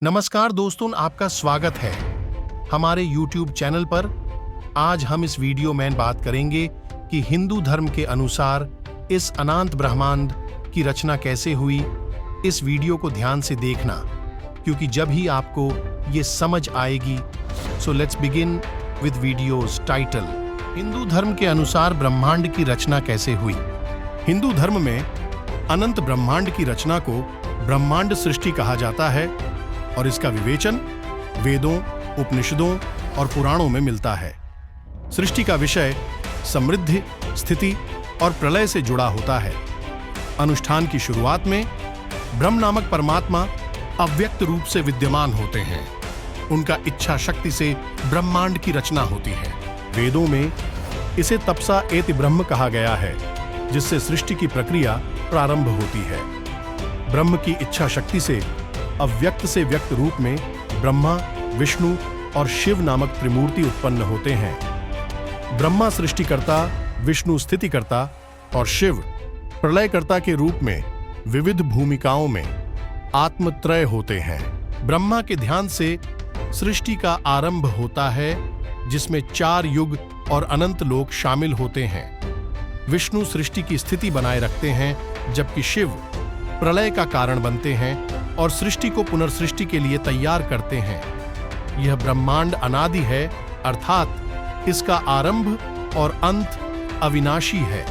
नमस्कार दोस्तों, आपका स्वागत है हमारे YouTube चैनल पर। आज हम इस वीडियो में बात करेंगे कि हिंदू धर्म के अनुसार इस अनंत ब्रह्मांड की रचना कैसे हुई। इस वीडियो को ध्यान से देखना, क्योंकि जब ही आपको ये समझ आएगी। So let's begin with videos title. Hindu धर्म के अनुसार ब्रह्मांड की रचना कैसे हुई। हिंदू धर्म में अनंत ब्रह्मांड की रचना को ब्रह्मांड सृष्टि कहा जाता है और इसका विवेचन वेदों, उपनिषदों और पुराणों में मिलता है। सृष्टि का विषय समृद्धि, स्थिति और प्रलय से जुड़ा होता है। अनुष्ठान की शुरुआत में ब्रह्म नामक परमात्मा अव्यक्त रूप से विद्यमान होते हैं। उनका इच्छा शक्ति से ब्रह्मांड की रचना होती है। वेदों में इसे तपसा एति ब्रह्म कहा गया है, जिससे सृष्टि की प्रक्रिया प्रारंभ होती है। ब्रह्म की इच्छा शक्ति से अव्यक्त से व्यक्त रूप में ब्रह्मा, विष्णु और शिव नामक त्रिमूर्ति उत्पन्न होते हैं। ब्रह्मा सृष्टिकर्ता, विष्णु स्थितिकर्ता और शिव प्रलयकर्ता के रूप में विविध भूमिकाओं में आत्मत्रय होते हैं। ब्रह्मा के ध्यान से सृष्टि का आरंभ होता है, जिसमें 4 युग और अनंत लोक शामिल होते हैं। विष्णु सृष्टि की स्थिति बनाए रखते हैं, जबकि शिव प्रलय का कारण बनते हैं और सृष्टि को पुनर्सृष्टि के लिए तैयार करते हैं। यह ब्रह्मांड अनादि है, अर्थात इसका आरंभ और अंत अविनाशी है।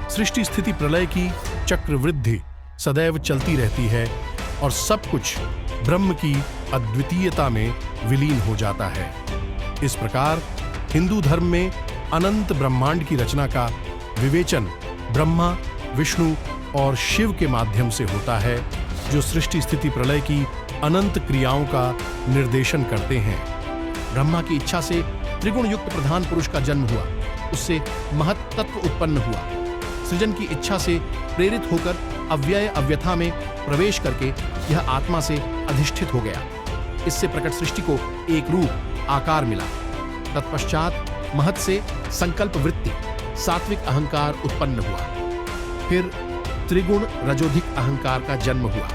सृष्टि स्थिति प्रलय की चक्रवृद्धि सदैव चलती रहती है और सब कुछ ब्रह्म की अद्वितीयता में विलीन हो जाता है। इस प्रकार हिंदू धर्म में अनंत ब्रह्मांड की रचना का विवेचन ब्रह्मा, विष्णु और शिव के माध्यम से होता है, जो सृष्टि स्थिति प्रलय की अनंत क्रियाओं का निर्देशन करते हैं। ब्रह्मा की इच्छा से त्रिगुण युक्त प्रधान पुरुष का जन्म हुआ, उससे महत् तत्व उत्पन्न हुआ। सृजन की इच्छा से प्रेरित होकर अव्यय अव्यथा में प्रवेश करके यह आत्मा से अधिष्ठित हो गया। इससे प्रकट सृष्टि को एक रूप आकार मिला। तत्पश्चात महत् से संकल्प वृत्ति सात्विक अहंकार उत्पन्न हुआ। फिर त्रिगुण रजोधिक अहंकार का जन्म हुआ।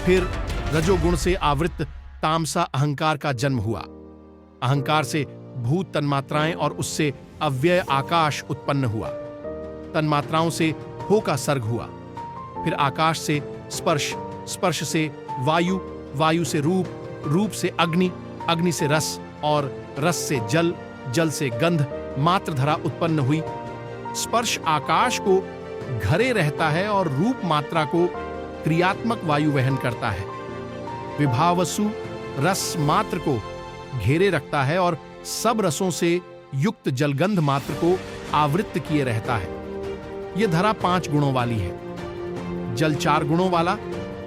फिर रजोगुण से आवृत्त तामसा अहंकार का जन्म हुआ। अहंकार से भूत तन्मात्राएं और उससे अव्यय आकाश उत्पन्न हुआ। तन्मात्राओं से हो का सर्ग हुआ। फिर आकाश से स्पर्श, स्पर्श से वायु, वायु से रूप, रूप से अग्नि, अग्नि से रस और रस से जल, जल से गंध मात्रधरा उत्पन्न हुई। स्पर्श आकाश को घरे रहता है और रूप मात्रा को क्रियात्मक वायु वहन करता है। विभावसु रस मात्र को घेरे रखता है और सब रसों से युक्त जलगंध मात्र को आवृत्त किए रहता है। यह धरा 5 गुणों वाली है। जल 4 गुणों वाला,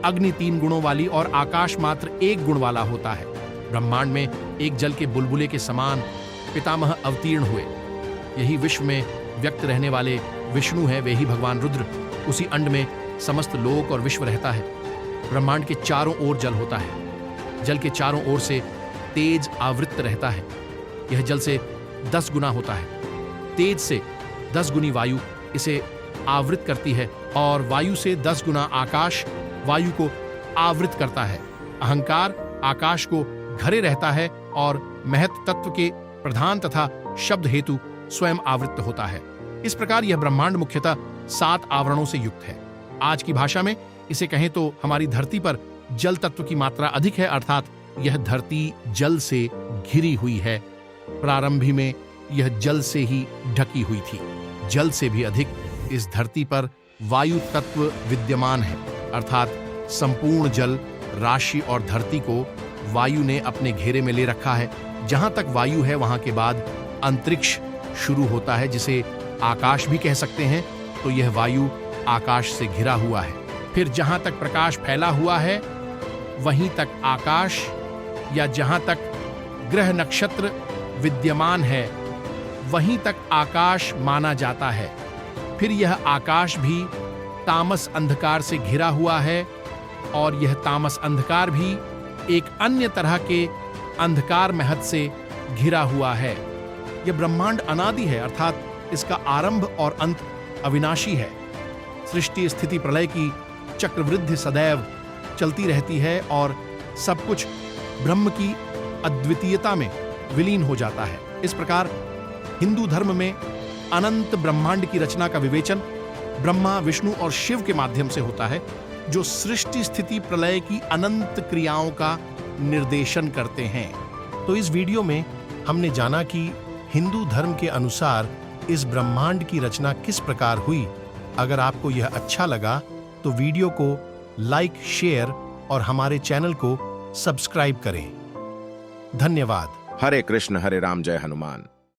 अग्नि 3 गुणों वाली और आकाश मात्र 1 गुण वाला होता है। ब्रह्मांड में एक जल के बुलबुले के समान पितामह अवतीर्ण हुए। यही विश्व में व्यक्त रहने वाले विष्णु है, वे ही भगवान रुद्र। उसी अंड में समस्त लोक और विश्व रहता है। ब्रह्मांड के चारों ओर जल होता है। जल के चारों ओर से तेज आवृत्त रहता है। यह जल से 10 गुना होता है। तेज से 10 गुनी वायु इसे आवृत करती है और वायु से 10 गुना आकाश वायु को आवृत करता है। अहंकार आकाश को घरे रहता है और महत् तत्व के प्रधान तथा शब्द हेतु स्वयं आवृत्त होता है। इस प्रकार यह ब्रह्मांड मुख्यतः 7 आवरणों से युक्त है। आज की भाषा में इसे कहें तो हमारी धरती पर जल तत्व की मात्रा अधिक है, अर्थात यह धरती जल से घिरी हुई है। प्रारंभी में यह जल से ही ढकी हुई थी। जल से भी अधिक इस धरती पर वायु तत्व विद्यमान है, अर्थात संपूर्ण जल राशि और धरती को वायु ने अपने घेरे में ले रखा है। जहां तक वायु है, वहां के बाद अंतरिक्ष शुरू होता है, जिसे आकाश भी कह सकते हैं। तो यह वायु आकाश से घिरा हुआ है। फिर जहां तक प्रकाश फैला हुआ है, वहीं तक आकाश, या जहां तक ग्रह नक्षत्र विद्यमान है, वहीं तक आकाश माना जाता है। फिर यह आकाश भी तामस अंधकार से घिरा हुआ है और यह तामस अंधकार भी एक अन्य तरह के अंधकार महत से घिरा हुआ है। यह ब्रह्मांड अनादि है, अर्थात इसका आरंभ और अंत अविनाशी है। सृष्टि स्थिति प्रलय की चक्रवृद्धि सदैव चलती रहती है और सब कुछ ब्रह्म की अद्वितीयता में विलीन हो जाता है। इस प्रकार हिंदू धर्म में अनंत ब्रह्मांड की रचना का विवेचन ब्रह्मा, विष्णु और शिव के माध्यम से होता है, जो सृष्टि स्थिति प्रलय की अनंत क्रियाओं का निर्देशन करते हैं। तो इस वीडियो में हमने जाना कि हिंदू धर्म के अनुसार इस ब्रह्मांड की रचना किस प्रकार हुई। अगर आपको यह अच्छा लगा तो वीडियो को लाइक, शेयर और हमारे चैनल को सब्सक्राइब करें। धन्यवाद। हरे कृष्ण हरे राम, जय हनुमान।